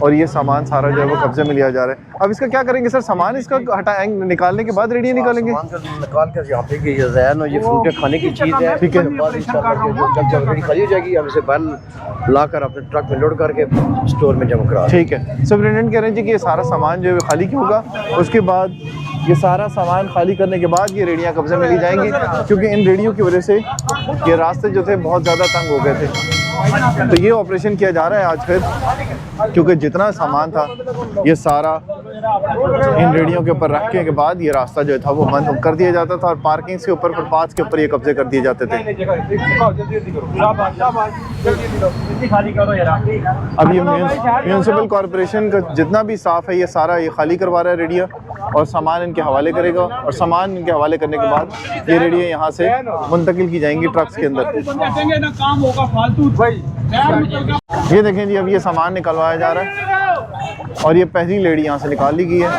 और ये सामान सारा जो है वो कब्जे में लिया जा रहा है। अब इसका क्या करेंगे सर? सामान इसका निकालने के बाद रेडियाँ निकालेंगे? निकाल कर यहाँ पे ये जैन और ये फ्रूट खाने की चीज़ है, ठीक है। जब रेडी खाली हो जाएगी हम इसे बाहर ला कर अपने ट्रक में लोड करके स्टोर में जमा करा। ठीक है। सुपरिटेंडेंट कह रहे हैं जी कि ये सारा सामान जो है खाली क्यों होगा, उसके बाद ये सारा सामान खाली करने के बाद ये रेडियाँ कब्जे में ली जाएंगी, क्योंकि इन रेडियों की वजह से ये रास्ते जो थे बहुत ज़्यादा तंग हो गए थे। तो ये ऑपरेशन किया जा रहा है आज फिर, क्योंकि जितना सामान था ये सारा इन रेडियों के ऊपर रखने के बाद ये रास्ता जो था वो बंद कर दिया जाता था और पार्किंग्स के ऊपर, फुटपाथ के ऊपर ये कब्जे कर दिए जाते थे। अब ये म्यूनसिपल कॉरपोरेशन का जितना भी स्टाफ है ये सारा ये खाली करवा रहा है रेडिया, और सामान इनके हवाले करेगा, और सामान इनके हवाले करने के बाद ये रेडियाँ यहाँ से मुंतकिल की जाएंगी ट्रक्स के अंदर। ये देखें जी, अब ये सामान निकलवाया जा रहा है और ये पहली लेडी यहाँ से निकाल ली गई है।